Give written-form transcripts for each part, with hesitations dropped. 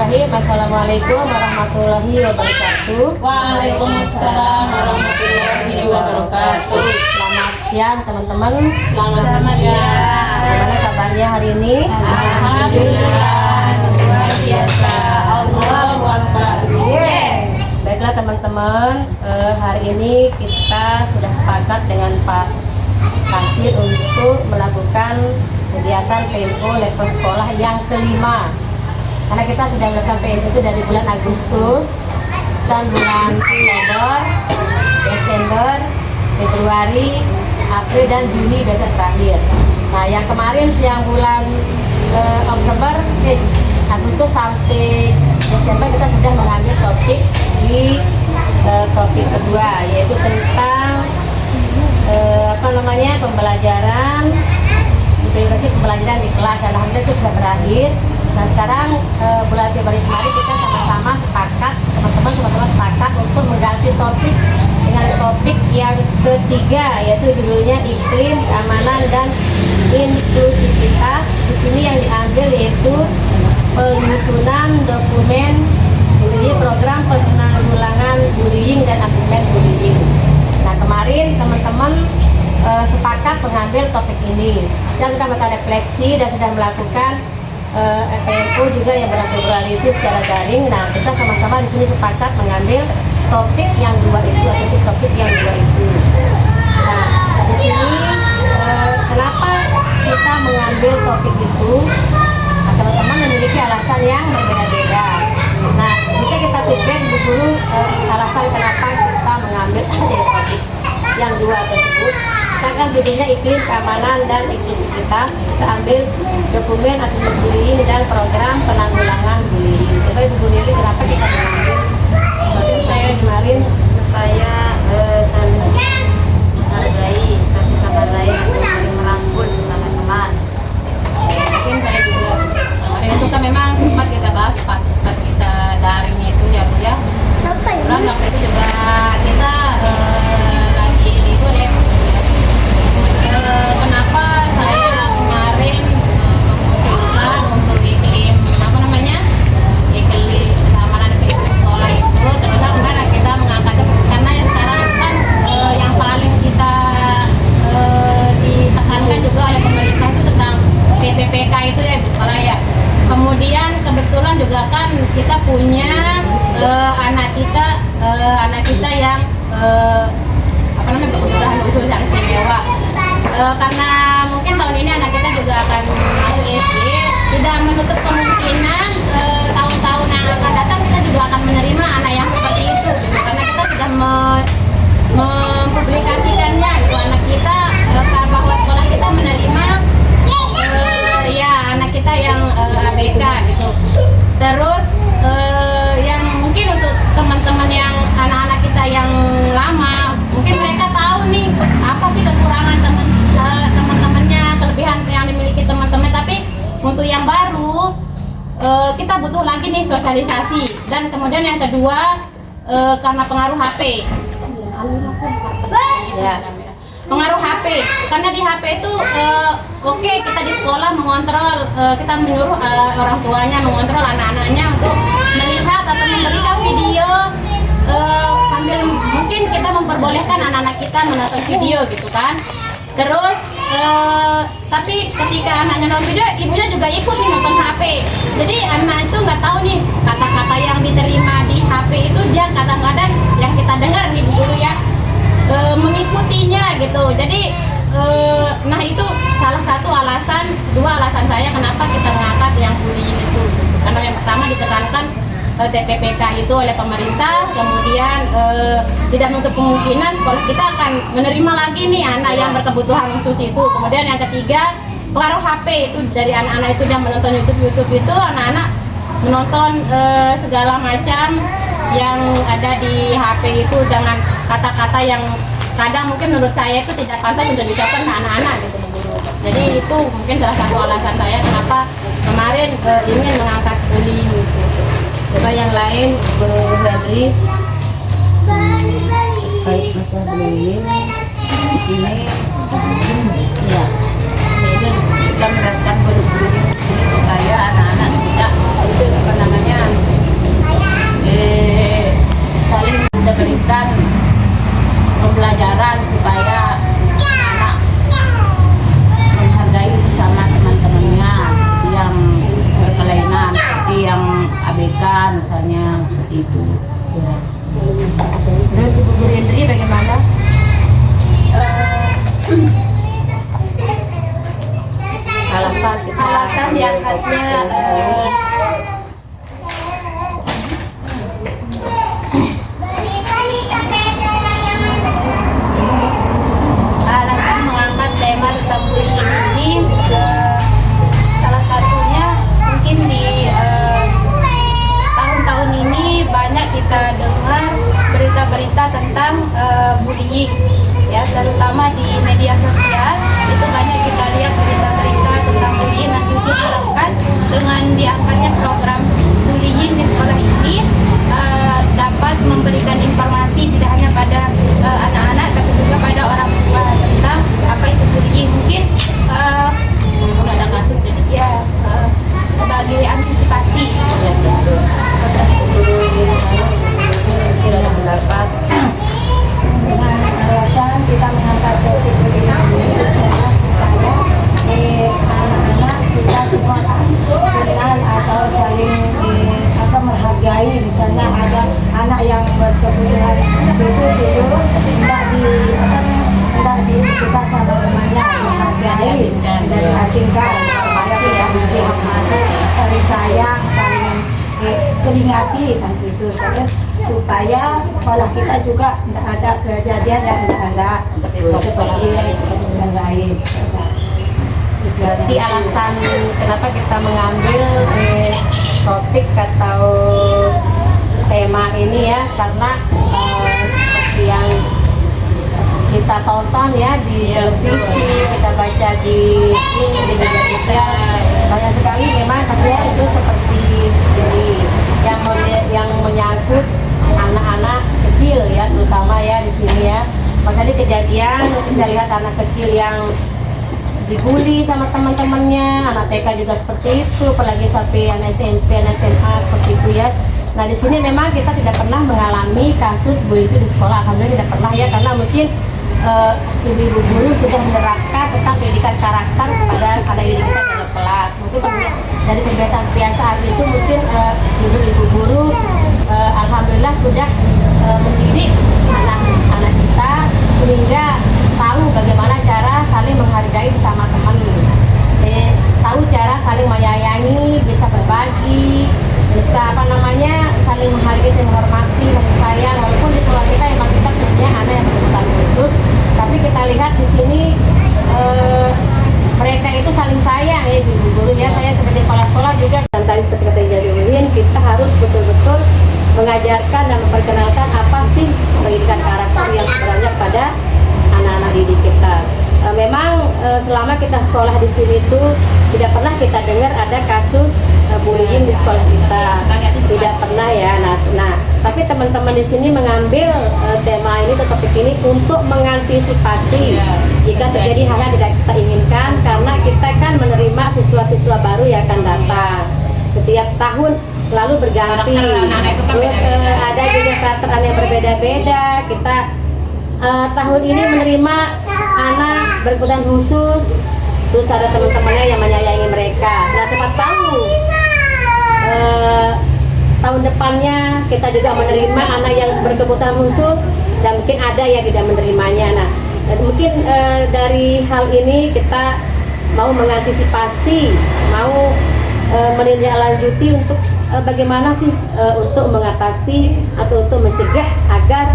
Bismillahirrahmanirrahim. Assalamualaikum warahmatullahi wabarakatuh. Waalaikumsalam warahmatullahi wabarakatuh. Selamat siang teman-teman. Selamat siang. Bagaimana kabarnya hari ini? Alhamdulillah, luar biasa. Allahu Akbar. Yes. Baiklah teman-teman, hari ini kita sudah sepakat dengan Pak Kasir untuk melakukan kegiatan PMO level sekolah yang kelima. Karena kita sudah melakukan PMO itu dari bulan Agustus, bulan Oktober, Desember, Februari, April dan Juni besok terakhir. Nah, yang kemarin siang bulan Agustus sampai Desember kita sudah mengambil topik di topik kedua, yaitu tentang pembelajaran, implementasi pembelajaran di kelas. Alhamdulillah itu sudah berakhir. Nah, sekarang bulan Februari kemarin kita sama-sama sepakat, teman-teman sepakat untuk mengganti topik dengan topik yang ketiga, yaitu judulnya iklim, keamanan dan inklusivitas. Di sini yang diambil yaitu penyusunan dokumen bullying, program penanggulangan bullying dan argumen bullying. Nah, kemarin teman-teman sepakat mengambil topik ini dan kita melakukan refleksi dan sudah melakukan PMO juga yang bulan Februari itu secara daring. Nah, kita sama-sama di sini sepakat mengambil topik yang dua itu atau topik yang dua itu. Nah, di sini kenapa kita mengambil topik itu? Nah, teman-teman memiliki alasan yang berbeda-beda. Nah, bisa kita feedback bu guru alasan kenapa kita mengambil topik yang dua tersebut. Kita kan judulnya iklim, keamanan dan inklusivitas. Kita ambil dokumen asesmen bullying dan program penanggulangan bullying. Coba Ibu Nili, kenapa kita mengambil? Mungkin saya kemarin supaya saling menghargai satu sama lain atau saling merangkul sesama teman. Mungkin saya juga kemarin itu kan memang sempat kita bahas pas kita daring itu ya Bu ya. Kebetulan waktu itu juga kita lagi libur ya. Kenapa saya kemarin mengusulkan untuk iklim iklim keamanan dan iklim sekolah itu, terus kemudian kita mengangkatnya karena yang sekarang kan yang paling kita ditekankan juga oleh pemerintah itu tentang TPPK itu ya Bu Kepala ya. Kemudian kebetulan juga kan kita punya anak kita yang berkebutuhan khusus yang istimewa. Karena mungkin tahun ini anak kita juga akan masuk SD, tidak menutup kemungkinan tahun-tahun yang akan datang kita juga akan menerima anak yang seperti itu gitu. Karena kita sudah mempublikasikannya gitu, anak kita bahwa sekolah kita menerima anak kita yang ABK gitu. Terus yang mungkin untuk teman-teman yang anak-anak kita yang lama, mungkin mereka tahu nih apa sih kekurangan teman-temannya, kelebihan yang dimiliki teman-teman. Tapi untuk yang baru kita butuh lagi nih sosialisasi. Dan kemudian yang kedua karena pengaruh HP. Ya. Pengaruh HP, karena di HP itu oke, kita di sekolah mengontrol, kita menyuruh orang tuanya mengontrol anak-anaknya untuk melihat atau memberikan video sambil mungkin kita memperbolehkan anak-anak kita menonton video gitu kan. Terus tapi ketika anaknya nonton video, ibunya juga ikut nih nonton HP. Jadi anak itu nggak tahu nih kata-kata yang diterima di HP itu, dia kadang-kadang yang kita dengar nih Bu Guru ya, mengikutinya gitu. Jadi nah itu salah satu dua alasan saya kenapa kita mengangkat yang bullying itu. Karena yang pertama ditekankan TPPK itu oleh pemerintah, kemudian tidak menutup kemungkinan sekolah kita akan menerima lagi nih anak yang berkebutuhan khusus itu. Kemudian yang ketiga, pengaruh HP itu dari anak-anak itu yang menonton YouTube itu, anak-anak menonton segala macam yang ada di HP itu dengan kata-kata yang kadang mungkin menurut saya itu tidak pantas untuk diucapkan ke anak-anak gitu Bu Guru. Jadi itu mungkin salah satu alasan saya kenapa kemarin ingin mengangkat bullying gitu. Coba yang lain, Bu Febri. Baik, masalah bullying ini ya, ini kita menerapkan bullying supaya anak-anak tidak itu apa namanya itu. Ya. Terus Ibu Guru Indri bagaimana? Alasan diangkatnya alasan mengangkat tema tentang bullying ini salah satunya mungkin di tahun-tahun ini banyak kita dengar berita-berita tentang bullying, ya, terutama di media sosial itu banyak kita lihat berita-berita tentang bullying. Nah, diharapkan dengan diangkatnya program bullying di sekolah ini dapat memberikan informasi tidak hanya pada anak-anak tapi juga pada orang tua tentang apa itu bullying. Mungkin ada kasus jadi ya sebagai antisipasi. Tidak ada pendapat. Dengan alasan kita mengangkat topik ini supaya anak-anak kita semua kenal atau saling menghargai. Misalnya ada anak yang berkebutuhan khusus itu tidak disebutkan sama temannya, dihargai dan diasingkan supaya kita dihormati, saling sayang, saling peringati kan gitu, supaya sekolah kita juga tidak ada kejadian yang tidak seperti yang lain. Jadi alasan kenapa kita mengambil topik atau tema ini ya karena seperti yang kita tonton ya di televisi, kita baca di media sosial, banyak sekali memang kasus seperti ini yang menyangkut anak-anak kecil ya, terutama ya di sini ya. Pas ada kejadian kita lihat anak kecil yang dibully sama teman-temannya, anak TK juga seperti itu, apalagi sampai anak SMP, anak SMA seperti itu ya. Nah di sini memang kita tidak pernah mengalami kasus bullying itu di sekolah, alhamdulillah tidak pernah ya, karena mungkin ibu-ibu guru sudah menerapkan tentang pendidikan karakter kepada anak didik kita dalam kelas. Mungkin dari kebiasaan itu mungkin ibu-ibu guru alhamdulillah sudah mendidik anak-anak kita sehingga tahu bagaimana cara saling menghargai sama teman, tahu cara saling menyayangi, bisa berbagi, bisa saling menghargai, saling menghormati, saling sayang. Walaupun di sekolah kita memang kita punya anak yang berkebutuhan khusus, tapi kita lihat di sini mereka itu saling sayang ya ibu guru ya. Saya sebagai kepala sekolah juga dan tadi seperti kata Ibu Uin, kita harus betul-betul mengajarkan dan memperkenalkan apa sih pendidikan karakter yang sebenarnya pada anak-anak didik kita. Memang selama kita sekolah di sini tuh tidak pernah kita dengar ada kasus bullying di sekolah kita, tidak pernah ya. Nah, tapi teman-teman di sini mengambil tema ini atau topik ini untuk mengantisipasi jika terjadi hal yang tidak kita inginkan, karena kita kan menerima siswa-siswa baru yang akan datang setiap tahun selalu berganti. Terus ada juga karakter yang berbeda-beda. Kita tahun ini menerima anak berkebutuhan khusus, terus ada teman-temannya yang menyayangi mereka. Nah, siapa tahu tahun depannya kita juga menerima anak yang berkebutuhan khusus dan mungkin ada yang tidak menerimanya. Nah, mungkin dari hal ini kita mau mengantisipasi, mau menindaklanjuti untuk bagaimana sih untuk mengatasi atau untuk mencegah agar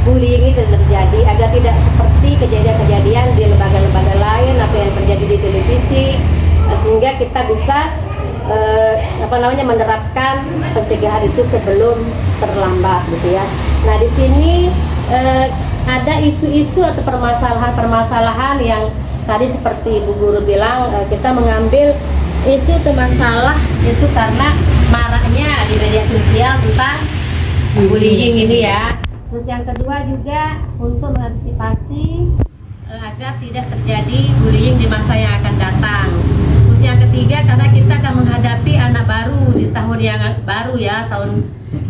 bullying ini tidak terjadi, agar tidak seperti kejadian-kejadian di lembaga-lembaga lain apa yang terjadi di televisi, sehingga kita bisa menerapkan pencegahan itu sebelum terlambat gitu ya. Nah di sini ada isu-isu atau permasalahan-permasalahan yang tadi seperti Ibu Guru bilang, kita mengambil isu atau masalah itu karena maraknya di media sosial tentang bullying ini ya. Terus yang kedua juga untuk mengantisipasi agar tidak terjadi bullying di masa yang akan datang. Terus yang ketiga karena kita akan menghadapi anak baru di tahun yang baru ya, tahun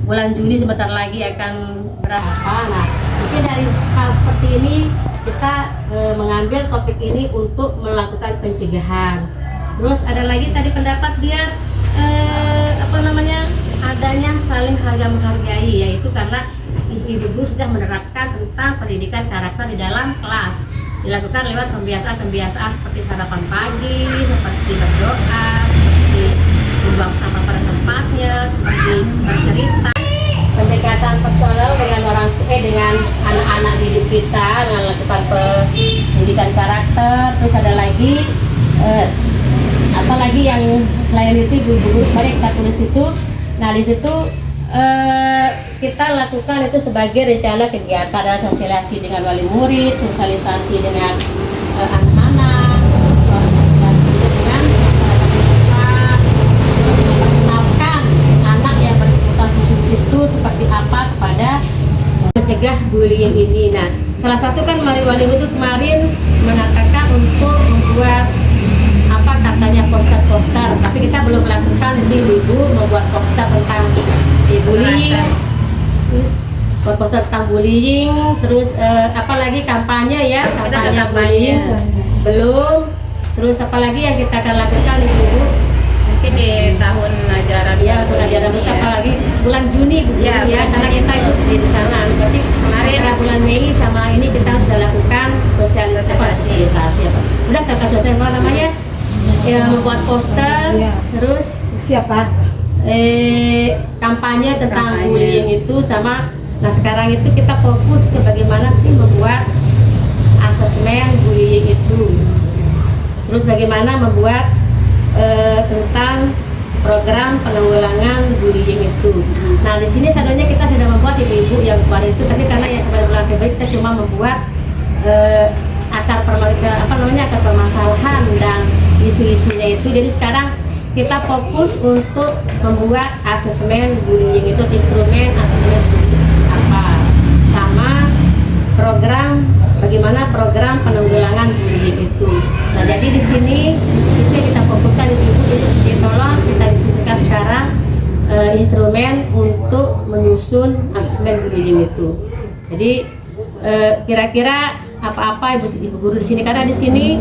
bulan Juli sebentar lagi akan berapa. Nah mungkin dari hal seperti ini kita mengambil topik ini untuk melakukan pencegahan. Terus ada lagi tadi pendapat dia adanya saling harga juga menghargai, yaitu karena ibu-ibu guru sudah menerapkan tentang pendidikan karakter di dalam kelas, dilakukan lewat pembiasaan seperti sarapan pagi, seperti berdoa, seperti membuang sampah pada tempatnya, seperti bercerita. Pendekatan personal dengan dengan anak-anak didik kita, dengan melakukan pendidikan karakter. Terus ada lagi apalagi yang selain itu ibu guru kemarin kita tulis itu. Nah di situ kita lakukan itu sebagai rencana kegiatan, ada sosialisasi dengan wali murid, sosialisasi dengan anak-anak, sosialisasi juga dengan masyarakat setempat, terus memperkenalkan anak yang berkebutuhan khusus itu seperti apa kepada mencegah bullying ini. Nah, salah satu kan wali murid itu kemarin mengatakan untuk membuat apa katanya poster-poster, tapi kita belum melakukan ini ibu membuat poster tentang bullying, poster tentang bullying, terus apalagi kampanye ya, kampanye bullying belum, terus apalagi yang kita akan lakukan ibu Mungkin di tahun ajaran ya untuk ajaran kita apalagi bulan Juni Bu, ya karena kita itu di sana, berarti kemarin bulan Mei sama ini kita sudah lakukan sosialisasi apa, udah kakak sosialisasi apa namanya ya, membuat poster, terus Siapa? kampanye tentang bullying itu sama. Nah sekarang itu kita fokus ke bagaimana sih membuat asesmen bullying itu, terus bagaimana membuat tentang program penanggulangan bullying itu. Nah di sini sebenarnya kita sudah membuat ibu-ibu yang kemarin itu, tapi karena yang pada bulan Februari kita cuma membuat akar permasalahan dan isu-isunya itu. Jadi sekarang kita fokus untuk membuat asesmen bullying itu, instrumen asesmen bullying apa, sama program bagaimana program penanggulangan bullying itu. Nah jadi di sini kita fokuskan itu, jadi tolong kita diskusikan sekarang instrumen untuk menyusun asesmen bullying itu. Jadi kira-kira apa-apa ibu guru di sini, karena di sini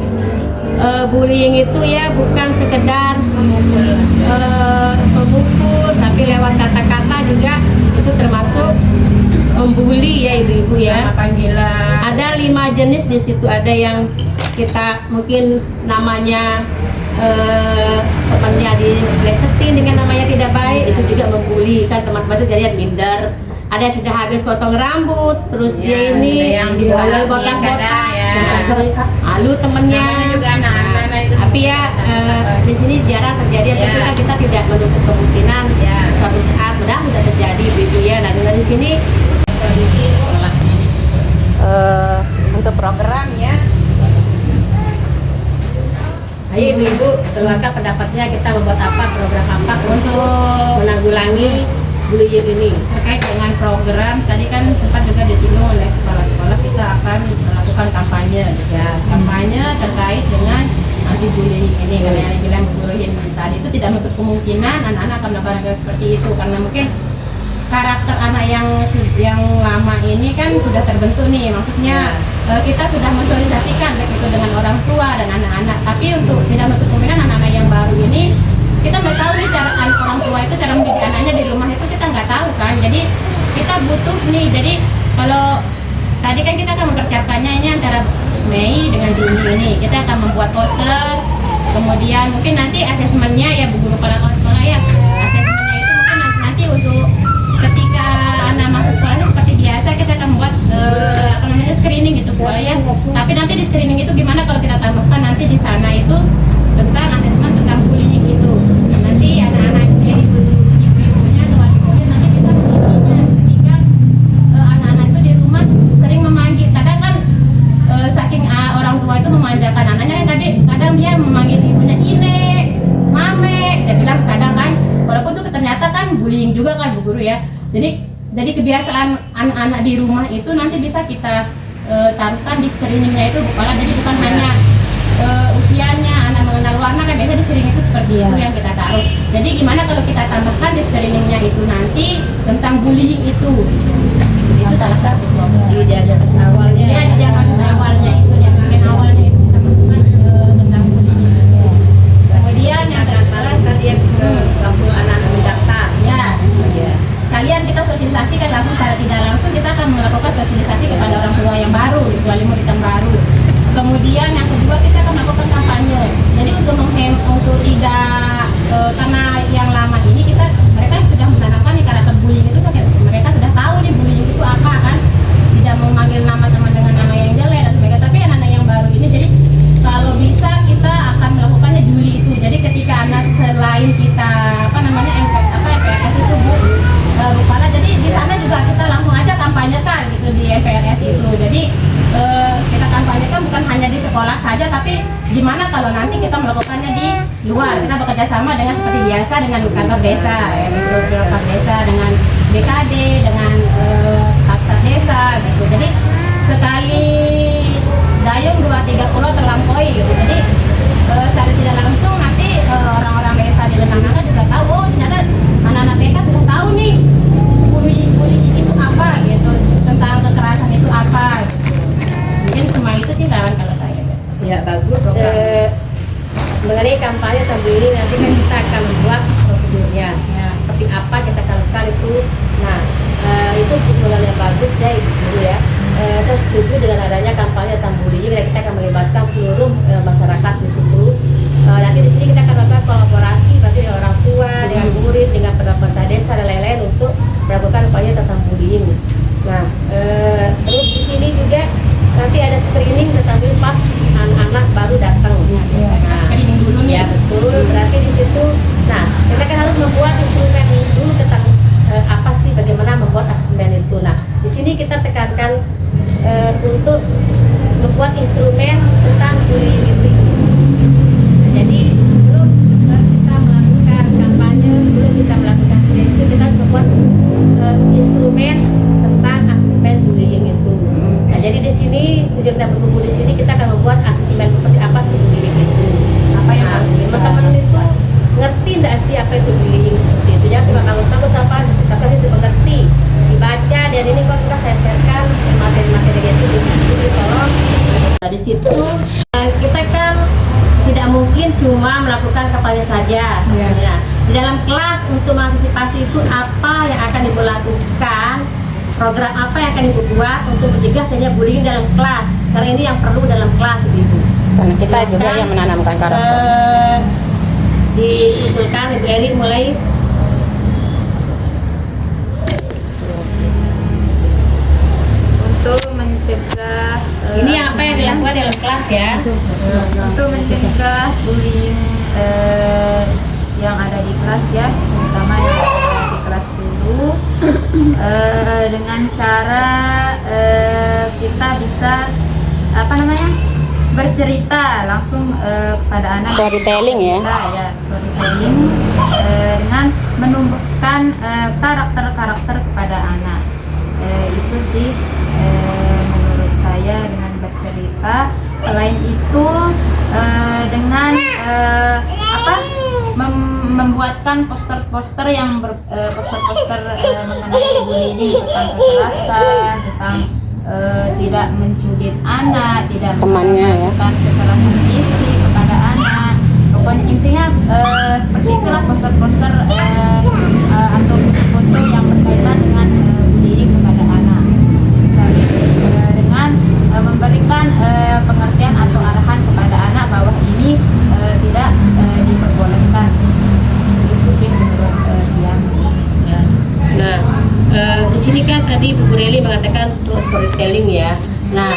bullying itu ya bukan sekedar memukul, tapi lewat kata-kata juga itu termasuk membuli ya ibu-ibu ya. Panggilan. Ada 5 jenis di situ, ada yang kita mungkin namanya temannya dilesetin dengan namanya tidak baik, itu juga membuli kan teman-teman itu, jadi minder. Ada yang sudah habis potong rambut, terus dia ini yang dibolak botak-botak, ya. malu temennya. Namanya juga anak-anak itu. Tapi ya di sini jarang terjadi, tapi kan kita tidak menutup kemungkinan suatu saat mudah terjadi begitu ya. Nah dari sini kondisi sekolah Untuk program ya. ayo ibu keluarga pendapatnya, kita membuat apa, program apa untuk menanggulangi bullying ini. Terkait dengan program tadi kan sempat juga disinggung oleh kepala sekolah, kita akan melakukan kampanye ya, kampanye terkait dengan anti bullying ini. Karena yang bilang bullying tadi itu tidak menutup kemungkinan anak-anak akan melakukan seperti itu, karena mungkin karakter anak yang lama ini kan sudah terbentuk nih, maksudnya kita sudah mensosialisasikan baik itu dengan orang tua dan anak-anak, tapi untuk tidak menutup kemungkinan anak-anak yang baru ini kita nggak tahu nih cara orang tua itu cara mendidik anaknya di rumah itu kita nggak tahu kan. Jadi kita butuh nih, jadi kalau tadi kan kita akan mempersiapkannya ini antara Mei dengan Juni ini, kita akan membuat poster, kemudian mungkin nanti asesmennya ya Bu Guru Kepala Sekolah ya, asesmennya itu mungkin nanti untuk ketika anak masuk sekolah ini seperti biasa kita akan membuat screening gitu Bu ya. Tapi nanti di screening itu gimana kalau kita tambahkan nanti di sana itu tentang asesmen tentang bullying itu. Nanti anak-anak yang ibu-ibunya atau wali-wali nanti bisa mengisinya ketika anak-anak itu di rumah sering memanggil. Kadang kan saking orang tua itu memanjakan anaknya, yang tadi kadang dia memanggil ibunya Ine, Mame, dia bilang kadang kan, walaupun itu ternyata kan bullying juga kan Bu Guru ya. Jadi kebiasaan anak-anak di rumah itu nanti bisa kita taruhkan di screeningnya itu, jadi bukan hanya usianya, anak mengenal warna kan biasa di screening itu seperti itu yang kita taruh. Jadi gimana kalau kita tambahkan di screeningnya itu nanti tentang bullying itu salah satu di diagnosis awalnya. Ya di diagnosis awalnya itu, di screening awalnya itu kita masukkan tentang bullying. Kemudian yang terakhir masukkan dia ke waktu anak-anak mendaftar. Ya. Sekalian kita desa ya, di grup perangkat desa dengan BKD, dengan staf desa gitu. Jadi sekali dayung 2-3 pulau terlampaui gitu. Jadi secara tidak langsung nanti orang-orang desa di Lenanganga juga tahu, oh ternyata anak-anak TK sudah tahu nih bullying itu apa gitu, tentang kekerasan itu apa gitu. Mungkin cuma itu sih saran kalau saya. Ya bagus. Mengenai kampanye tabu ini nanti kan kita akan membuat prosedurnya. Ya. Seperti apa kita akan lakukan itu. Nah, itu usulan yang bagus ya Ibu Guru ya. Saya setuju dengan adanya kampanye tabu ini. Kita akan melibatkan seluruh masyarakat di situ. Nanti di sini kita akan lakukan kolaborasi berarti dengan orang tua, dengan murid, dengan pemerintah desa dan lain-lain untuk melakukan kampanye tentang bullying. Nah, terus di sini juga nanti ada screening tentang pas anak-anak baru datang. Nah, Screening dulu nih. ya betul. Berarti di situ, nah kita kan harus membuat instrumen dulu tentang apa sih, bagaimana membuat asesmen itu. Nah, di sini kita tekankan untuk membuat instrumen tentang bullying itu. Nah, jadi sebelum kita melakukan kampanye, sebelum kita melakukan screening itu, kita harus membuat instrumen tentang asesmen bullying itu. Nah, jadi di sini tujuan kita berkumpul di sini, kita akan membuat asesmen seperti apa sih bullying itu. Apa yang Nah, harus teman-teman itu ngerti nggak sih apa itu bullying seperti itu? Jangan cuma takut-takut apa, tapi itu mengerti, dibaca, dan ini kok kita saya sharekan materi-materi itu di tolong. Nah, di situ kita kan tidak mungkin cuma melakukan kampanye saja. Ya. Di dalam kelas untuk mengantisipasi itu apa yang akan Ibu lakukan, program apa yang akan Ibu buat untuk mencegah terjadinya bullying dalam kelas, karena ini yang perlu dalam kelas Ibu. Karena kita juga Silakan, yang menanamkan karakter. Diusulkan Ibu Eli mulai. Untuk mencegah Ini apa yang dilakukan dalam kelas ya? untuk mencegah bullying yang ada di kelas ya, terutama yang ada di kelas dulu, dengan cara kita bisa bercerita langsung pada anak. Storytelling ya? Ya, storytelling dengan menumbuhkan karakter-karakter kepada anak. Itu sih menurut saya dengan bercerita. Selain itu dengan membuatkan poster-poster yang poster-poster mengenai bullying, tentang kekerasan, tentang tidak mencubit anak, tidak Temannya, ya. melakukan kekerasan fisik kepada anak. Pokoknya intinya seperti itulah poster-poster atau foto-foto yang berkaitan dengan bullying kepada anak. Misalnya dengan memberikan pengertian atau arahan kepada anak bahwa ini tidak diperbolehkan. Itu sih menurut dia. Ya. Nah, di sini kan tadi Bu Gureli mengatakan terus storytelling ya. Nah,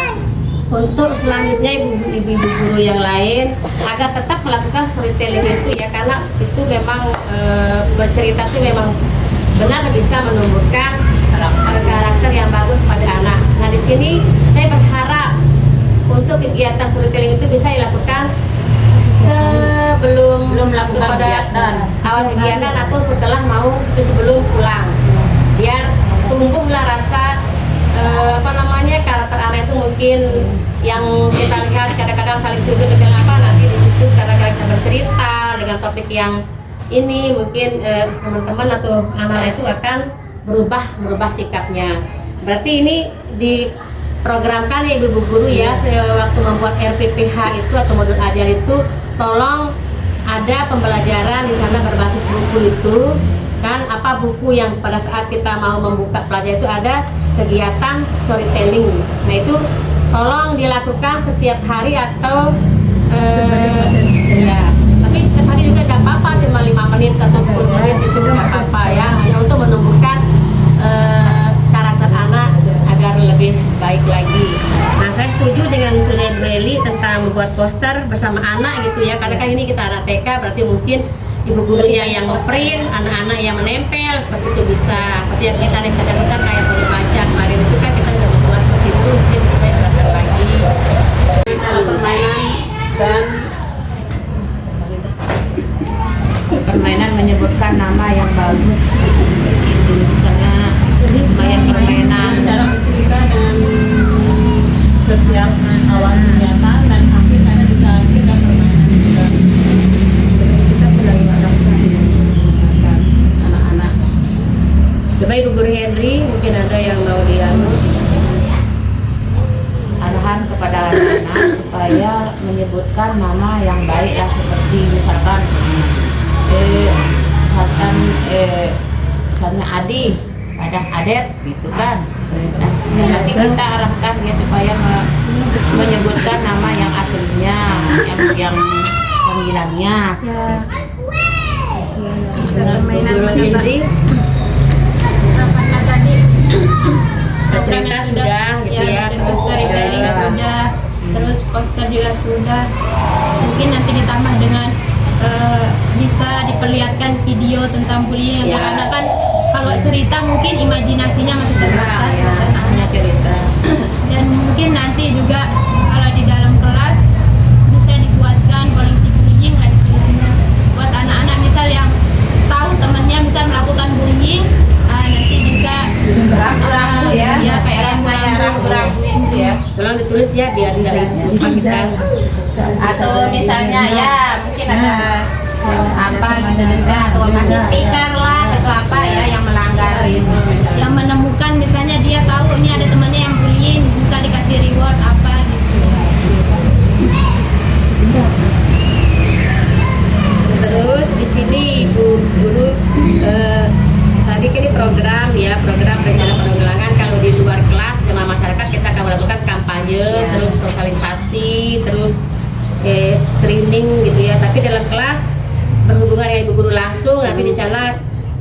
untuk selanjutnya ibu-ibu guru yang lain agar tetap melakukan storytelling itu ya, karena itu memang bercerita itu memang benar bisa menumbuhkan karakter yang bagus pada anak. Nah, di sini saya berharap untuk kegiatan storytelling itu bisa dilakukan sebelum melakukan pada kegiatan. awal kegiatan atau setelah sebelum pulang, biar tumbuhlah rasa karakter anak itu. Mungkin yang kita lihat kadang-kadang saling cubit dengan nanti di situ kadang-kadang kita bercerita dengan topik yang ini mungkin teman-teman atau anak itu akan berubah sikapnya. Berarti ini diprogramkan ya ibu guru ya, waktu membuat RPPH itu atau modul ajar itu, tolong ada pembelajaran di sana berbasis buku itu kan, apa buku yang pada saat kita mau membuka pelajaran itu ada kegiatan storytelling. Nah itu tolong dilakukan setiap hari atau ya, tapi setiap hari juga nggak apa-apa, cuma 5 menit atau 10 menit itu nggak apa-apa ya, hanya untuk menumbuhkan karakter anak agar lebih baik lagi. Nah, saya setuju dengan usulnya Bu Eli tentang membuat poster bersama anak gitu ya, karena kan ini kita anak TK, berarti mungkin ibu gurunya yang nge-print, anak-anak yang menempel, seperti itu bisa. Seperti yang kita kadang-kadang kayak baru baca kemarin itu kan kita udah membuat seperti itu, mungkin kita datang lagi. Permainan dan permainan menyebutkan nama yang bagus. Itu misalnya permainan Cara bercerita dengan setiap awal kegiatan dan akhir karena bisa akhir dan permainan juga. kita sedang mengharapkan anak-anak. Coba Ibu Guru Henry, mungkin ada yang mau arahan kepada anak-anak supaya menyebutkan nama yang baik lah, seperti misalkan misalnya Adi, ada Adet gitu kan. Nah, nanti kita arahkan ya supaya menyebutkan nama yang aslinya, yang panggilannya. Guru Henry Karena tadi bercerita sudah gitu ya, terus storytelling sudah, terus poster juga sudah. Mungkin nanti ditambah dengan bisa diperlihatkan video tentang bullying, Ya. karena kan kalau cerita mungkin imajinasinya masih terbatas ya, anak-anak. punya cerita. Dan mungkin nanti juga kalau di dalam kelas bisa dibuatkan polisi bullying dan sebagainya buat anak-anak misal yang tahu temannya misal melakukan bullying, nanti bisa Rambu-rambu ya. ya kayak rambu-rambu itu ya. Tolong ditulis ya biar tidak lupa kita. Atau misalnya ya mungkin ada apa gitu denda atau kasih stiker lah atau apa ya yang melanggar itu. yang menemukan misalnya dia tahu ini ada temannya yang bullying, bisa dikasih reward apa gitu. Terus di sini Ibu Guru tadi kan ini program rencana penanggulangan. Kalau di luar kelas dengan masyarakat kita akan melakukan kampanye, terus sosialisasi, terus screening gitu ya. Tapi dalam kelas berhubungan dengan Ibu Guru langsung, nanti di sana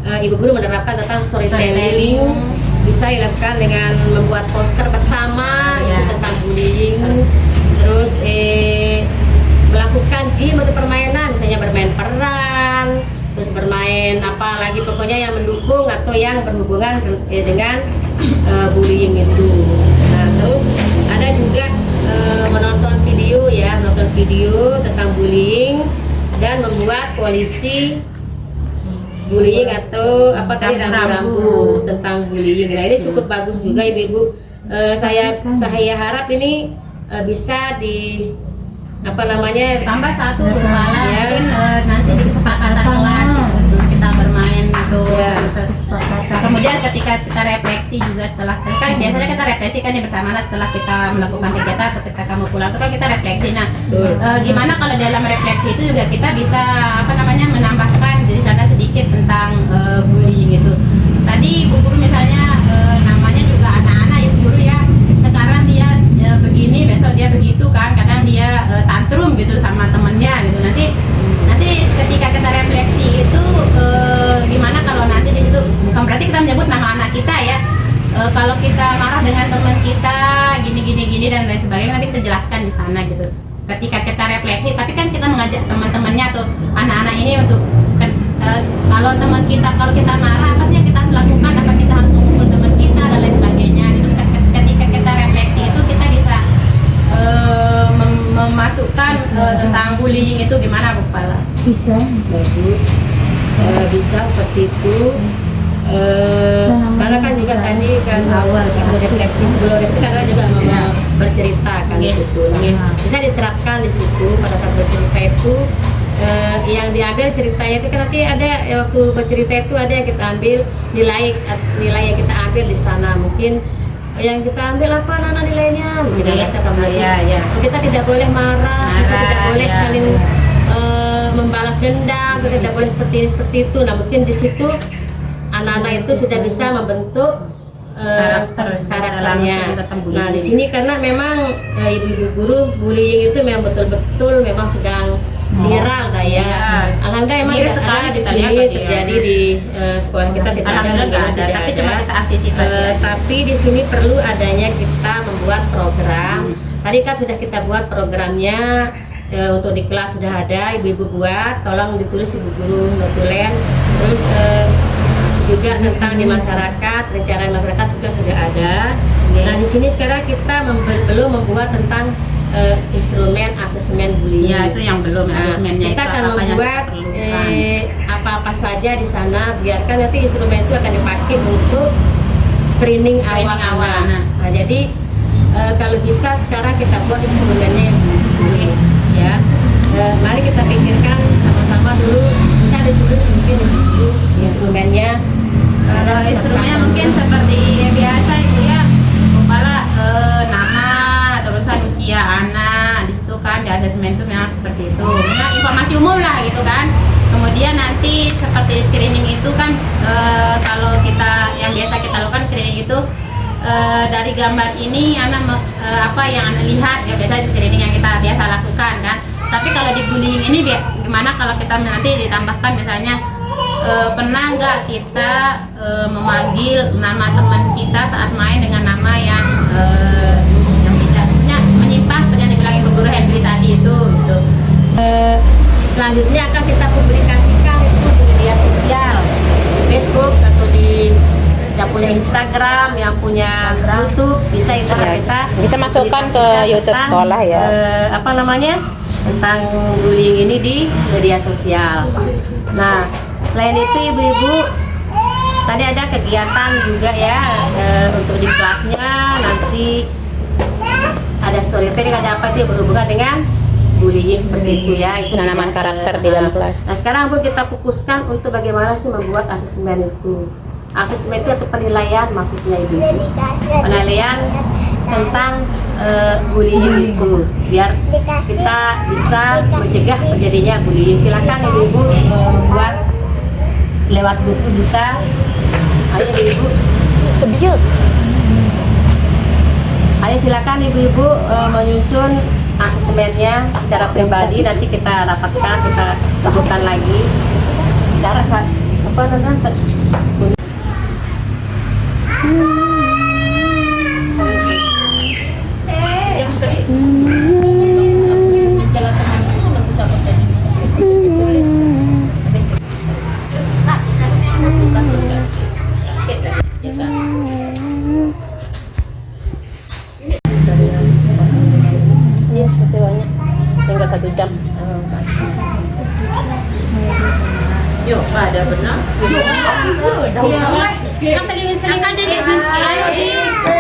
Ibu Guru menerapkan tentang storytelling. Bisa dilakukan dengan membuat poster bersama tentang bullying, terus melakukan game atau permainan, misalnya bermain peran, terus bermain apa lagi, pokoknya yang mendukung atau yang berhubungan dengan bullying itu. Nah, terus ada juga menonton video tentang bullying dan membuat polisi bullying atau apa tadi rambu-rambu tentang bullying. Nah, ini cukup bagus juga Ibu-ibu. Saya harap ini bisa di Tambah satu kepala Ya. mungkin nanti di kesepakatan kelas gitu, kita bermain itu Ya. kemudian ketika kita refleksi juga setelah selesai, biasanya kita refleksi kan bersama setelah kita melakukan kegiatan atau ketika kamu pulang itu kan kita refleksi. Nah, Betul. gimana kalau dalam refleksi itu juga kita bisa menambahkan di sana sedikit tentang bullying itu. Tadi Bu Guru misalnya namanya juga anak-anak ya Bu Guru ya, sekarang dia begini, besok dia begitu kan, kadang dia tantrum gitu sama temennya gitu. Nanti ketika kita refleksi itu gimana kalau nanti di situ bukan berarti kita menyebut nama anak kita ya. Kalau kita marah dengan teman kita gini dan lain sebagainya, nanti kita jelaskan di sana gitu. Ketika kita refleksi, tapi kan kita mengajak teman-temannya atau anak-anak ini untuk kalau kita marah apa sih yang kita harus lakukan, apa kita harus mengumpul teman kita dan lain sebagainya. Itu ketika kita refleksi itu kita bisa memasukkan tentang bullying itu gimana Bu Kepala? Bagus, bisa seperti itu. Karena kan juga tadi kan awal kan refleksi sebelum itu kan juga mau bercerita kan di situ. Nah, bisa diterapkan di situ pada saat bercerita itu. Yang diambil ceritanya itu kan nanti ada waktu bercerita itu ada yang kita ambil nilai yang kita ambil di sana. Mungkin yang kita ambil apa nilainya mungkin kita kita tidak boleh marah, kita tidak boleh saling membalas dendam, kita tidak boleh seperti itu. Nah, mungkin di situ anak-anak itu sudah bisa membentuk karakternya. Nah, di sini karena memang ibu-ibu guru bullying itu memang betul-betul memang sedang viral dah ya. Alhamdulillah memang tidak ada di sini terjadi di sekolah kita tidak ada, tapi cuma kita antisipasi. tapi di sini perlu adanya kita membuat program. Tadi kan sudah kita buat programnya. Untuk di kelas sudah ada, ibu-ibu buat, tolong ditulis ibu guru notulen. Terus juga tentang di masyarakat, rencana masyarakat juga sudah ada. Nah, di sini sekarang kita belum membuat tentang instrumen asesmen bullying. Ya itu yang belum Nah, asesmennya kita itu akan apa yang membuat diperlukan. apa-apa saja di sana, biarkan nanti instrumen itu akan dipakai untuk screening Screening awal. awal. Nah, jadi kalau bisa sekarang kita buat instrumennya yang dulu, ya. Mari kita pikirkan sama-sama dulu, bisa ditulis mungkin dulu instrumennya. Kalau instrumennya mungkin seperti biasa itu ya, kepala nama, terusan usia anak, di situ kan di asesmen itu memang seperti itu. Nah, informasi umum lah gitu kan. Kemudian nanti seperti screening itu kan kalau kita yang biasa kita lakukan screening itu dari gambar ini anak apa yang anak lihat ya biasa di screening yang kita biasa lakukan kan. Tapi kalau di bullying ini gimana kalau kita nanti ditambahkan misalnya pernah nggak kita memanggil nama teman kita saat main dengan nama yang tidak punya menyimpang seperti yang dibilang Ibu Guru Henry tadi itu gitu. Selanjutnya akan kita publikasikan itu di media sosial, Facebook atau di yang punya Instagram, yang punya YouTube, bisa itu kita Bisa masukkan ke publikasikan YouTube tentang, sekolah ya. apa namanya, tentang bullying ini di media sosial. Nah, selain itu ibu-ibu, tadi ada kegiatan juga ya untuk di kelasnya, nanti ada storytelling, ada apa itu yang berhubungan dengan bullying seperti itu ya. Itu Penanaman juga, karakter di dalam kelas. Nah sekarang Bu kita fokuskan untuk bagaimana sih membuat asesmen itu. Asesmen itu atau penilaian maksudnya ibu. Penilaian tentang bullying itu, biar kita bisa mencegah terjadinya bullying. Silakan ibu-ibu membuat lewat buku bisa. Ayo ibu-ibu. Ayo silakan ibu-ibu menyusun asesmennya secara pribadi, nanti kita rapatkan, kita lakukan lagi. Kita rasa apa namanya? Iya, masih banyak. Tinggal 1 jam. Yuk, ada benar. Seling kan dia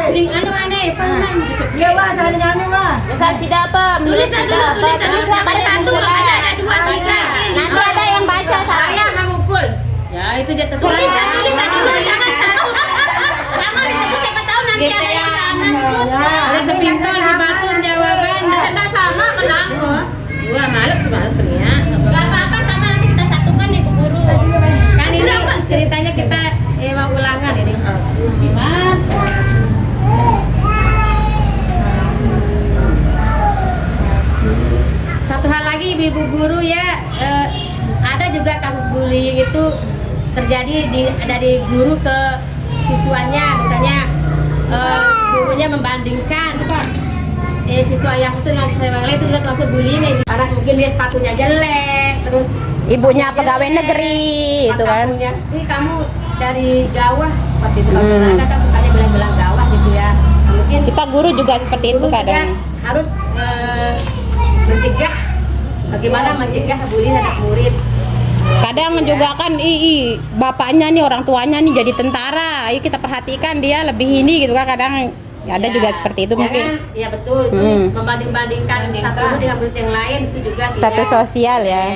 seling anu aneh, paham? Ya wah, saya anu mah. Misal sida apa? Menulis sida apa? Tulis ada satu, ada 2, 3. Nanti ada yang baca saya memukul. Ya itu dia terserah. Tulis satu, jangan satu. Jangan satu, siapa tahu nanti ada yang sama. Ada terpintar di batu jawaban. Tidak sama kenapa? Dua malam semalam punya. Gak apa-apa, sama nanti kita satukan Ibu Guru. Kan ini ceritanya kita mau ulangan ini. Gimana? Satu hal lagi ibu guru ya, ada juga kasus bullying itu terjadi dari guru ke siswanya, misalnya gurunya membandingkan siswa yang satu dengan siswa yang lain, itu juga termasuk bullying. Karena mungkin dia sepatunya jelek, terus Ibunya pegawai negeri itu kan. ini kamu dari gawah seperti itu. Kalau anak kan sukanya bilang-bilang gawah gitu ya. Mungkin Kita guru juga seperti itu guru juga kadang. harus mencegah, bagaimana mencegah bullying anak murid. Kadang juga kan bapaknya nih, orang tuanya nih jadi tentara. Ayo kita perhatikan dia lebih ini gitu kan, kadang ada Ya, juga seperti itu jangan, mungkin. ya betul, itu membanding-bandingkan satu murid dengan murid yang lain itu juga Status sosial ya.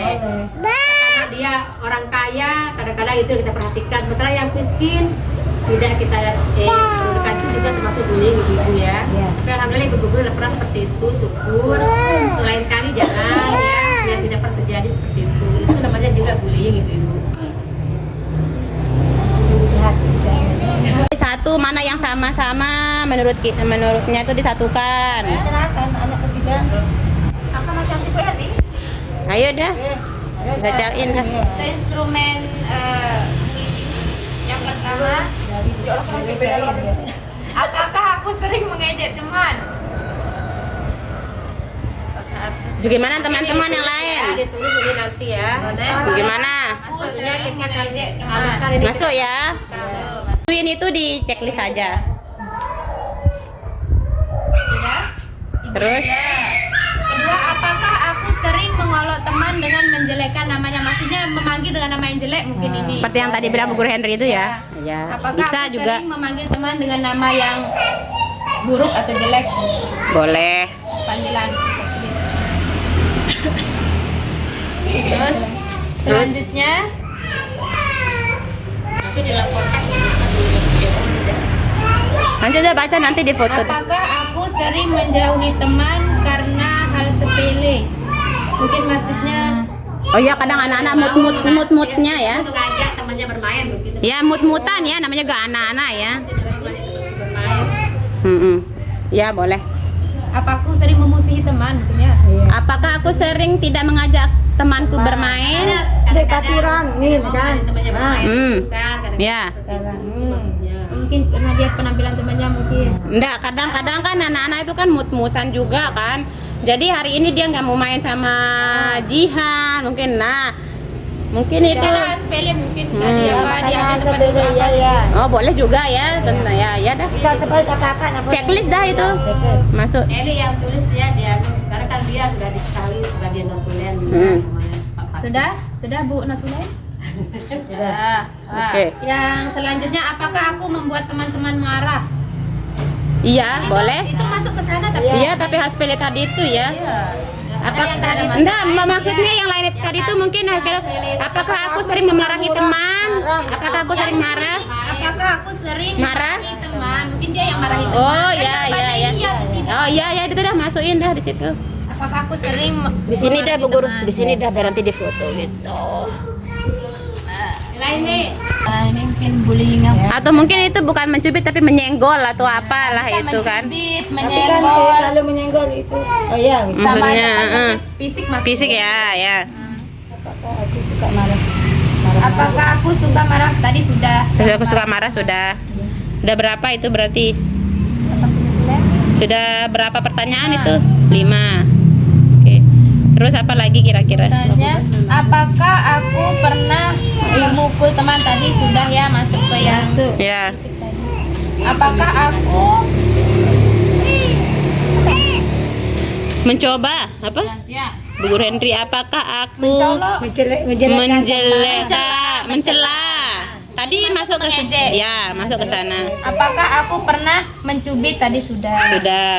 karena dia orang kaya, kadang-kadang itu yang kita perhatikan, sementara yang miskin tidak kita perhatikan, itu juga termasuk bullying ibu-ibu ya. Tapi alhamdulillah ibu guru udah pernah seperti itu, syukur. Lain kali jangan ya, biar tidak pernah terjadi seperti itu. Itu namanya juga bullying ibu-ibu. Satu mana yang sama-sama menurutnya itu disatukan. Anak kesidang. Ayo dah. Bisa cariin dah. Itu instrumen yang pertama, apakah aku sering mengejek teman? Bagaimana teman-teman yang lain? Ya, ditulis ini nanti ya. Bagaimana? Maksudnya kita akan alurkan ini. Masuk ya. Ini itu di checklist saja. Tidak? Terus teman dengan menjelekkan namanya, maksudnya memanggil dengan nama yang jelek mungkin ini. Seperti yang tadi bilang Bu Guru Henry itu ya. Ya. Apakah Bisa aku juga. sering memanggil teman dengan nama yang buruk atau jelek? Boleh. Panggilan checklist. Terus selanjutnya Langsung dilaporkan. Lanjut aja baca nanti di foto. apakah aku sering menjauhi teman karena hal sepele? Mungkin maksudnya Oh iya, kadang anak-anak mood-moodnya ya. Mengajak temannya bermain begitu. Ya mood-moodan ya, namanya juga anak-anak ya. Bermain. Ya boleh. apa aku sering memusuhi teman mungkin ya? Apakah aku sering tidak mengajak temanku bermain? Dek patiran nih kan. Temannya bermain. Kan, ya. Mungkin karena lihat penampilan temannya mungkin. Enggak, kadang-kadang kan anak-anak itu kan mood-moodan juga kan. Jadi hari ini dia nggak mau main sama Jihan, mungkin. Nah, mungkin itu. Karena hal sepele mungkin tadi apa dia Makanya ada tempat sepele duduk ya apa. ya. Oh boleh juga ya, tentu ya, ya dah. Bisa tempat apa-apa apa. Checklist dah itu, masuk. Eli yang tulis ya dia, karena kan dia sudah diketahui sebagai notulen. Sudah Bu Natulai? Sudah. Oke. Yang selanjutnya, apakah aku membuat teman-teman marah? Iya, boleh. Itu masuk ke sana tapi. Iya, tapi hal sepele tadi itu ya. Apa yang tadi itu enggak, maksudnya yang lain tadi itu mungkin hal sepele. Apakah aku sering memarahi teman? Apakah aku sering marah? Apakah aku sering Marah? memarahi teman? Mungkin dia yang marahi teman. Oh Kan ya ya jawabannya ya. iya atau tidak? Oh iya ya, itu dah masukin dah di situ. Apakah aku sering Di sini dah Bu Guru, teman? di sini dah biar nanti di foto gitu. Lain nih. Nah, ini mungkin bullying Atau mungkin itu bukan mencubit tapi menyenggol atau apalah itu kan. mencubit, Tapi kan menyenggol, kalau menyenggol itu. Oh iya, bisa. sama Maksudnya, fisik mas. Fisik ya, ya. Apakah aku suka marah? Apakah aku suka marah? Tadi sudah. Sudah aku suka marah sudah. Udah berapa itu berarti? Sudah berapa pertanyaan itu? 5. Oke. Terus apa lagi kira-kira? Tanya, apakah aku pernah memukul teman? Tadi sudah ya, masuk ke yang Ya. fisik tadi. Apakah aku Mencoba apa? ya Bu Guru Henry, apakah aku mencolok? mencela? Tadi masuk ke mengejek. ya, masuk ke sana. Apakah aku pernah mencubit? Tadi sudah. Sudah.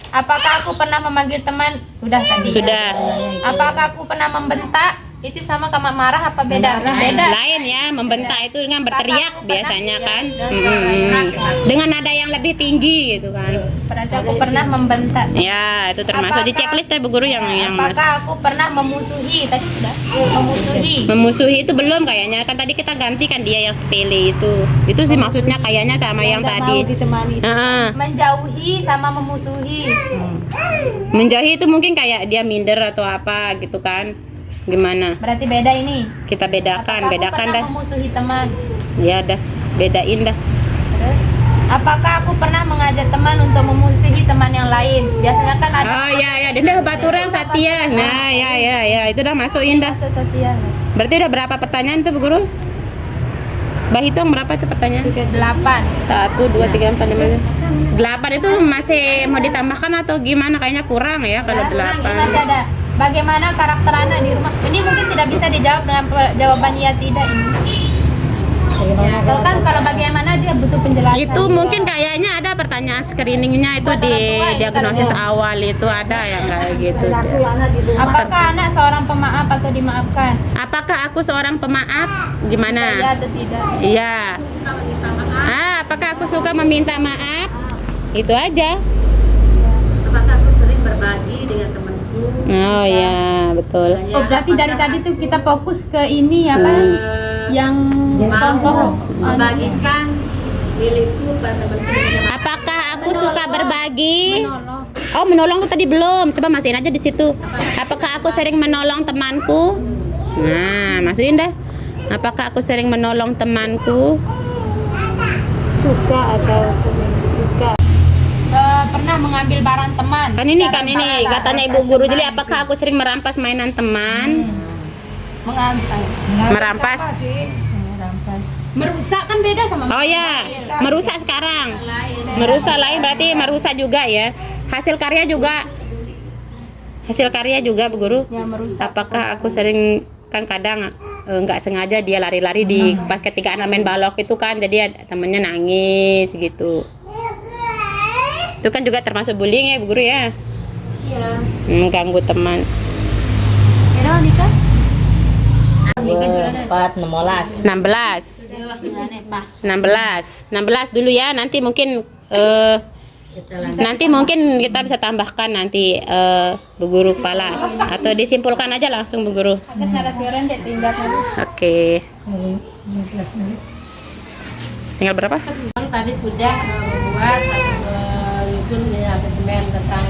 Apakah aku pernah memanggil teman? Sudah tadi. Sudah. Apakah aku pernah membentak? Itu sama sama marah apa beda? Beda. Lain ya, membentak itu dengan berteriak biasanya kan. Iya. Dengan nada yang lebih tinggi gitu kan. Berarti aku pernah membentak. Ya, itu termasuk di checklist ya Bu Guru yang masuk. Apakah aku pernah memusuhi? Tadi sudah. Memusuhi. Memusuhi itu belum kayaknya, kan tadi kita gantikan dia yang sepele itu. Itu sih maksudnya kayaknya sama yang Nggak tadi. mau ditemani. Heeh. Menjauhi sama memusuhi. Menjauhi itu mungkin kayak dia minder atau apa gitu kan. Gimana? Berarti beda ini. Kita Apakah bedakan aku pernah dah. memusuhi teman? Ya dah, bedain dah. Terus, apakah aku pernah mengajak teman untuk memusuhi teman yang lain? Biasanya kan ada Oh ya ya, dia udah baturan Satya. Nah, ya, itu dah masukin dah. masuk sosial. Berarti udah berapa pertanyaan tuh Bu Guru? Bah hitung berapa itu pertanyaan? 8. 1, 2, 3, 4, 5, 8 itu masih mau ditambahkan atau gimana? Kayaknya kurang ya kalau Ini masih 8. ada. Bagaimana karakter anak di rumah? Ini mungkin tidak bisa dijawab dengan jawaban iya tidak ini. Soalnya kan kalau bagaimana dia butuh penjelasan. Itu mungkin kayaknya ada pertanyaan screeningnya itu Buat di orang tua ya, diagnosis kalau- awal itu ada yang kayak gitu. Perilaku anak di rumah. Apakah anak seorang pemaaf atau dimaafkan? Apakah aku seorang pemaaf? Iya Gimana? atau tidak? Iya. Apakah aku suka meminta maaf? Itu aja. Apakah aku sering berbagi dengan temanku? Oh iya, betul. Oh, berarti dari tadi tuh kita fokus ke ini ya kan? Yang contoh Membagikan milikku pada temanku dengan Apakah aku suka berbagi? menolong. Oh, menolong tuh tadi belum. Coba masukin aja di situ. Apakah aku sering menolong temanku? Nah, masukin dah. Apakah aku sering menolong temanku? Suka atau sering suka. Pernah mengambil barang teman. Kan ini Cara merampas katanya Ibu Guru. Jadi apakah aku sering merampas mainan teman? mengambil Merampas. merusak kan beda sama Oh ya, merusak sekarang. Merusak lain berarti merusak juga ya. Hasil karya juga. Hasil karya juga Bu Guru. yang merusak. Apakah aku sering kan kadang nggak sengaja dia lari-lari di pas ketika anak main balok itu kan, jadi temennya nangis gitu. Itu kan juga termasuk bullying ya Bu Guru ya, Iya. mengganggu teman. Kira nikah? 4, 16. 16 Pas. 16 dulu ya, nanti mungkin kita bisa tambahkan nanti Bu Guru kepala, atau disimpulkan aja langsung Bu Guru. Kan ada siaran deh tinggal Oke. Tinggal berapa? Tadi sudah membuat atau menyusun asesmen tentang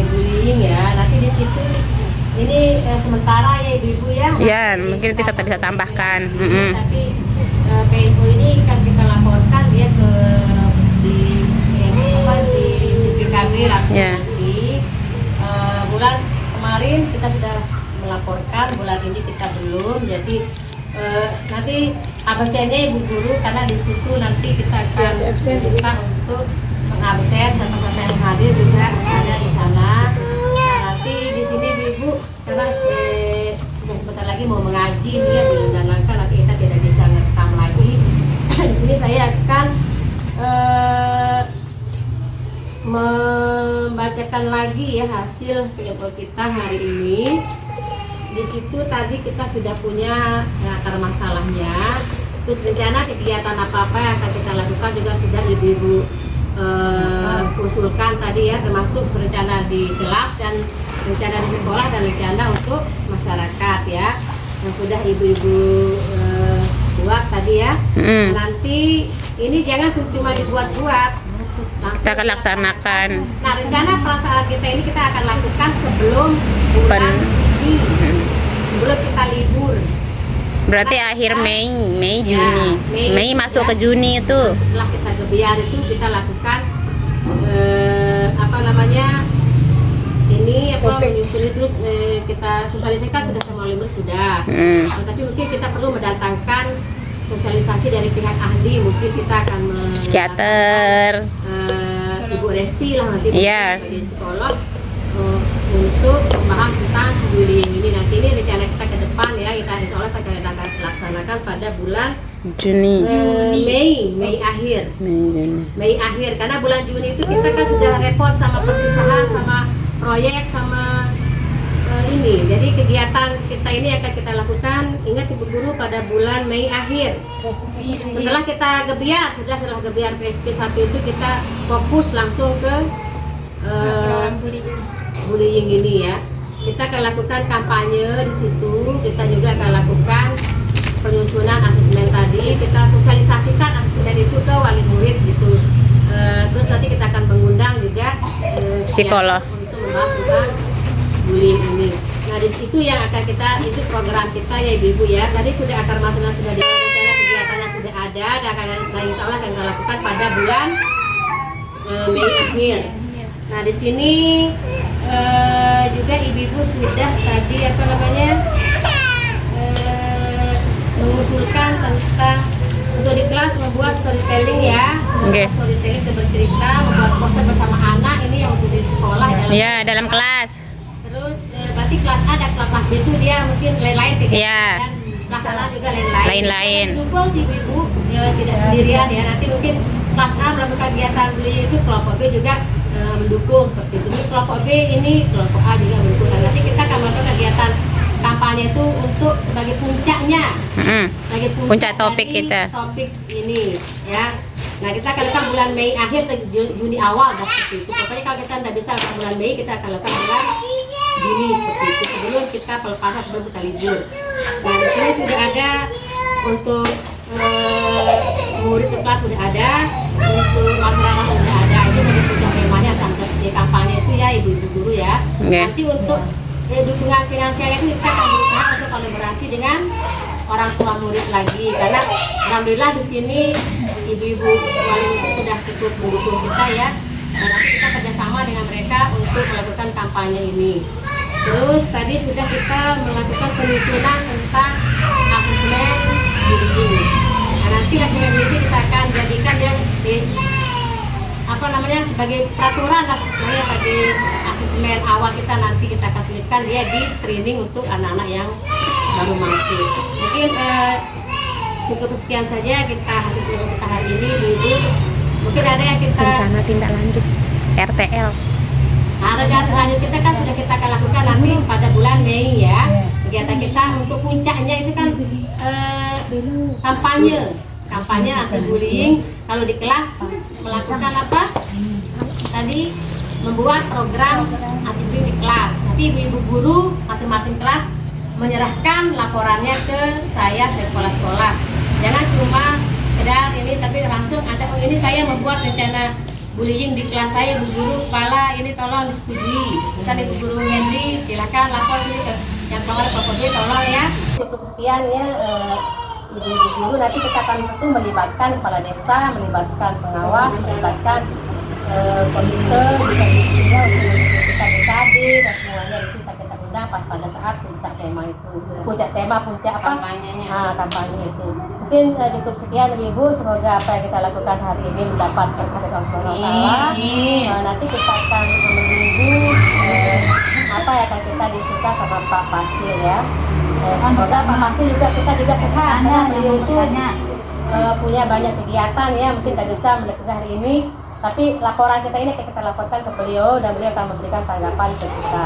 bullying ya. Nanti di situ ini sementara ya ibu-ibu ya. Ya, mungkin kita bisa tambahkan. Tapi PNU ini kan kita laporkan dia ke di PKB langsung Ya. nanti. Bulan kemarin kita sudah melaporkan, bulan ini kita belum. Jadi nanti absennya Ibu Guru, karena di situ nanti kita akan minta untuk mengabsen serta yang hadir juga ada di sana. Nah, nanti di sini Ibu, karena sudah sebentar lagi mau mengaji nih ya, dan nanti kita tidak bisa ngerekam lagi. Di sini saya akan membacakan lagi ya hasil PMO kita hari ini. Di situ tadi kita sudah punya akar masalahnya, terus rencana kegiatan apa-apa yang akan kita lakukan juga sudah ibu-ibu usulkan tadi ya, termasuk rencana di kelas dan rencana di sekolah dan rencana untuk masyarakat ya, yang sudah ibu-ibu buat tadi ya. Nanti ini jangan cuma dibuat-buat, langsung Kita akan laksanakan. Nah, rencana pelaksanaan kita ini kita akan lakukan sebelum bulan Juni, sebelum kita libur. Berarti akhir Mei, Ya, Juni. Mei masuk ke Juni itu. Setelah kita gebiar itu kita lakukan menyusuri, terus kita sosialisasikan sudah sama libur sudah. Tapi mungkin kita perlu mendatangkan sosialisasi dari pihak ahli, mungkin kita akan Psikiater. Ibu Resti lah nanti Iya. sebagai psikolog untuk membahas tentang bullying ini. Nanti ini rencana kita ke depan ya, kita insya Allah kita akan laksanakan pada bulan Juni. Mei akhir. Mei akhir, karena bulan Juni itu kita kan sudah repot sama perpisahan, sama proyek, sama ini. Jadi kegiatan kita ini akan kita lakukan, ingat Ibu Guru, pada bulan Mei akhir. Setelah kita gebiar, setelah gebiar PSP 1 itu kita fokus langsung ke bullying ini ya. Kita akan lakukan kampanye di situ, kita juga akan lakukan penyusunan asesmen tadi, kita sosialisasikan asesmen itu ke wali murid gitu. Terus nanti kita akan mengundang juga Psikolog untuk membahas tentang bullying ini. Nah, di situ yang akan kita, itu program kita ya Ibu ya. Tadi sudah akar masalah sudah di rencana kegiatannya sudah ada, dan akan insya Allah akan kita lakukan pada bulan Mei akhir. Nah, di sini juga ibu-ibu sudah tadi mengusulkan tentang untuk di kelas membuat storytelling ya, membuat storytelling untuk bercerita, membuat poster bersama anak ini yang untuk di sekolah dalam kelas. Terus berarti kelas A dan kelas B itu dia mungkin lain-lain kegiatan, dan kelas A juga lain-lain. Dukung sih ibu-ibu tidak sendirian ya. Nanti mungkin kelas A melakukan kegiatan beli itu, kelompok B juga mendukung seperti itu. Ini kelompok B ini, kelompok A juga mendukung. Dan nanti kita akan melakukan kegiatan kampanye itu untuk sebagai puncaknya, sebagai Puncak topik dari kita. Topik ini ya. Nah, kita akan lakukan bulan Mei akhir ke Juni awal, dan seperti itu. Pokoknya kalau kita tidak bisa lakukan bulan Mei, kita akan lakukan bulan Juni seperti itu, sebelum kita pelepasan, sebelum kita libur. Nah, di sini sudah ada untuk murid ke kelas sudah ada, untuk masyarakat sudah ada. Itu sebagai puncak temanya tentang kampanye itu ya ibu-ibu guru ya. Nanti untuk dukungan finansialnya itu kita akan berusaha untuk kolaborasi dengan orang tua murid lagi, karena alhamdulillah di sini ibu-ibu wali itu sudah cukup mendukung kita ya. Dan nanti kita kerjasama dengan mereka untuk melakukan kampanye ini. Terus tadi sudah kita melakukan penyusunan tentang asesmen bullying. Nah, nanti asesmen bullying kita akan jadikan dia sebagai peraturan asesmennya bagi asesmen asesmen awal kita nanti kita selipkan dia di screening untuk anak-anak yang baru masuk. Mungkin cukup sekian saja kita hasil turun kita hari ini, ibu-ibu. Mungkin ada yang kita rencana tindak lanjut RTL. Nah, rencana lanjut kita kan sudah kita akan lakukan nanti pada bulan Mei ya. Kegiatan kita untuk puncaknya itu kan kampanye anti bullying. Kalau di kelas melakukan apa? Tadi membuat program anti bullying di kelas. Nanti ibu-ibu guru masing-masing kelas menyerahkan laporannya ke saya sebagai kepala sekolah. Jangan cuma sekedar ini, tapi langsung ada, oh ini saya membuat rencana bullying di kelas saya, Bu Guru kepala ini tolong disetujui. Misalnya Ibu Guru Henry silakan lapor ini ke yang kepala Bapak tolong ya. Cukup sekian ya ibu-ibu guru, nanti kita akan tentu melibatkan kepala desa, melibatkan pengawas, melibatkan komite, bisa kita BKD dan semuanya itu kita undang pas pada saat puncak tema itu, puncak apa? Kampanye itu. Mungkin cukup sekian ibu, semoga apa yang kita lakukan hari ini mendapat berkah dari Allah Subhanahu wa Ta'ala. Nanti kita akan menunggu apa yang akan kita diskusikan sama Pak Fasil ya. Semoga Pak Fasil juga kita juga sehat karena beliau itu punya banyak kegiatan ya, mungkin tidak bisa melakukan hari ini, tapi laporan kita ini akan kita laporkan ke beliau dan beliau akan memberikan tanggapan ke kita.